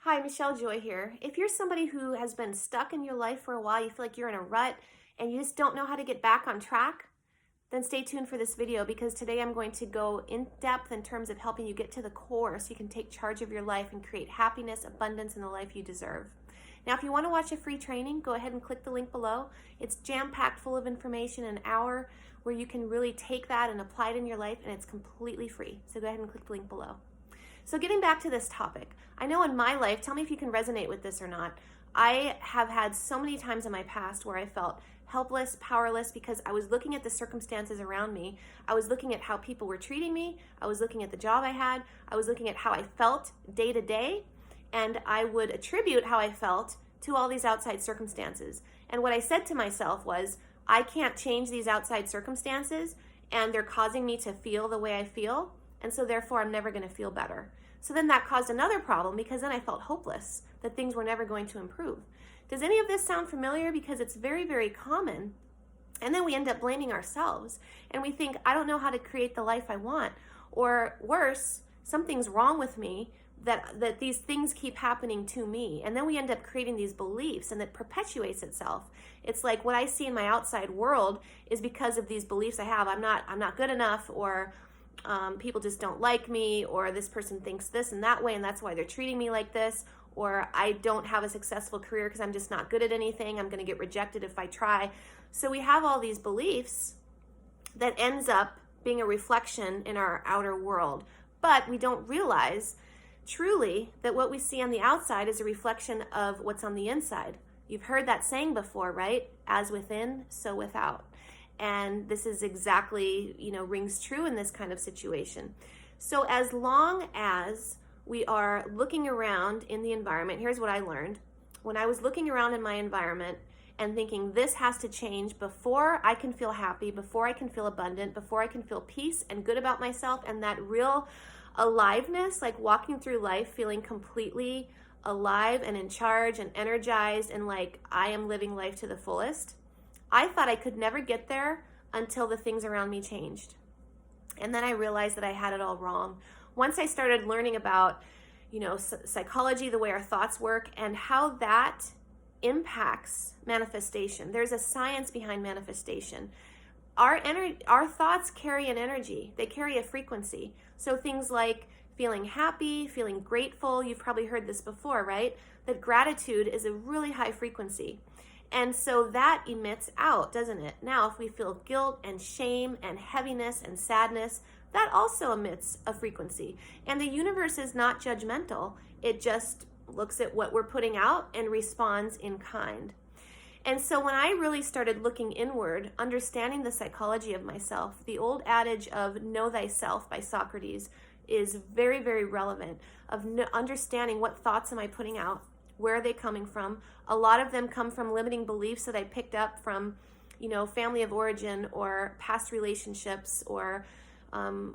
Hi, Michelle Joy here. If you're somebody who has been stuck in your life for a while, you feel like you're in a rut and you just don't know how to get back on track, then stay tuned for this video because today I'm going to go in depth in terms of helping you get to the core so you can take charge of your life and create happiness, abundance, and the life you deserve. Now, if you want to watch a free training, go ahead and click the link below. It's jam-packed full of information, an hour where you can really take that and apply it in your life, and it's completely free. So go ahead and click the link below. So getting back to this topic, I know in my life, tell me if you can resonate with this or not, I have had so many times in my past where I felt helpless, powerless, because I was looking at the circumstances around me. I was looking at how people were treating me. I was looking at the job I had. I was looking at how I felt day to day. And I would attribute how I felt to all these outside circumstances. And what I said to myself was, I can't change these outside circumstances, and they're causing me to feel the way I feel. And so therefore I'm never going to feel better. So then that caused another problem because then I felt hopeless that things were never going to improve. Does any of this sound familiar? Because it's very, very common. And then we end up blaming ourselves and we think, I don't know how to create the life I want. Or worse, something's wrong with me that these things keep happening to me. And then we end up creating these beliefs and it perpetuates itself. It's like what I see in my outside world is because of these beliefs I have. I'm not good enough, or people just don't like me, or this person thinks this and that way and that's why they're treating me like this, or I don't have a successful career because I'm just not good at anything. I'm going to get rejected if I try. So we have all these beliefs that ends up being a reflection in our outer world, but we don't realize truly that what we see on the outside is a reflection of what's on the inside. You've heard that saying before, right? As within, so without. And this is exactly, rings true in this kind of situation. So as long as we are looking around in the environment, here's what I learned. When I was looking around in my environment and thinking this has to change before I can feel happy, before I can feel abundant, before I can feel peace and good about myself and that real aliveness, like walking through life feeling completely alive and in charge and energized and like I am living life to the fullest, I thought I could never get there until the things around me changed. And then I realized that I had it all wrong. Once I started learning about, psychology, the way our thoughts work, and how that impacts manifestation. There's a science behind manifestation. Our thoughts carry an energy. They carry a frequency. So things like feeling happy, feeling grateful, you've probably heard this before, right? That gratitude is a really high frequency. And so that emits out, doesn't it? Now, if we feel guilt and shame and heaviness and sadness, that also emits a frequency. And the universe is not judgmental. It just looks at what we're putting out and responds in kind. And so when I really started looking inward, understanding the psychology of myself, the old adage of know thyself by Socrates is very, very relevant, of understanding what thoughts am I putting out. Where are they coming from? A lot of them come from limiting beliefs that I picked up from, family of origin or past relationships or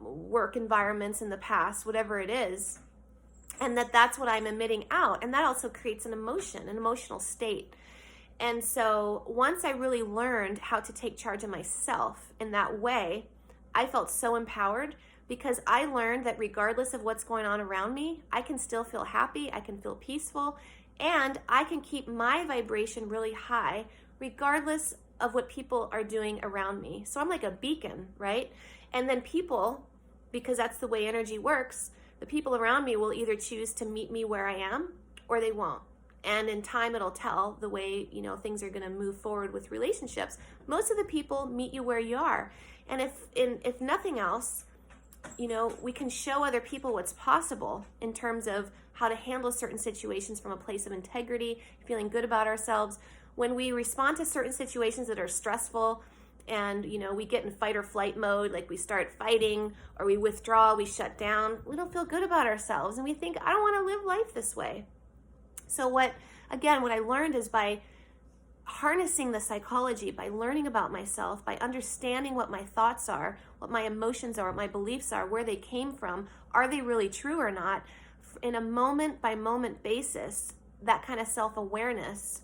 work environments in the past, whatever it is. And that's what I'm emitting out. And that also creates an emotion, an emotional state. And so once I really learned how to take charge of myself in that way, I felt so empowered because I learned that regardless of what's going on around me, I can still feel happy, I can feel peaceful, and I can keep my vibration really high regardless of what people are doing around me. So I'm like a beacon, right? And then people, because that's the way energy works, the people around me will either choose to meet me where I am or they won't. And in time, it'll tell the way, things are going to move forward with relationships. Most of the people meet you where you are. And if nothing else, we can show other people what's possible in terms of how to handle certain situations from a place of integrity, feeling good about ourselves. When we respond to certain situations that are stressful and, we get in fight or flight mode, like we start fighting or we withdraw, we shut down, we don't feel good about ourselves. And we think, I don't want to live life this way. So what I learned is by harnessing the psychology, by learning about myself, by understanding what my thoughts are, what my emotions are, what my beliefs are, where they came from, are they really true or not, in a moment by moment basis, that kind of self-awareness,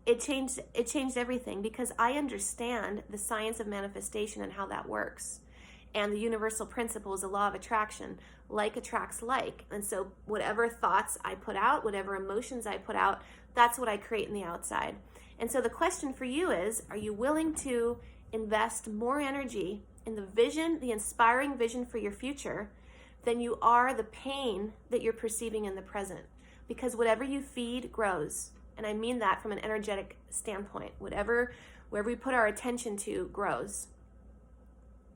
it changed everything because I understand the science of manifestation and how that works. And the universal principle is the law of attraction. Like attracts like. And so whatever thoughts I put out, whatever emotions I put out, that's what I create in the outside. And so the question for you is, are you willing to invest more energy in the vision, the inspiring vision for your future, than you are the pain that you're perceiving in the present? Because whatever you feed grows. And I mean that from an energetic standpoint. Wherever we put our attention to grows.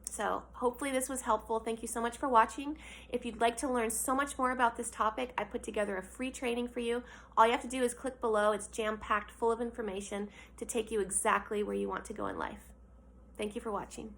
So hopefully this was helpful. Thank you so much for watching. If you'd like to learn so much more about this topic, I put together a free training for you. All you have to do is click below. It's jam-packed full of information to take you exactly where you want to go in life. Thank you for watching.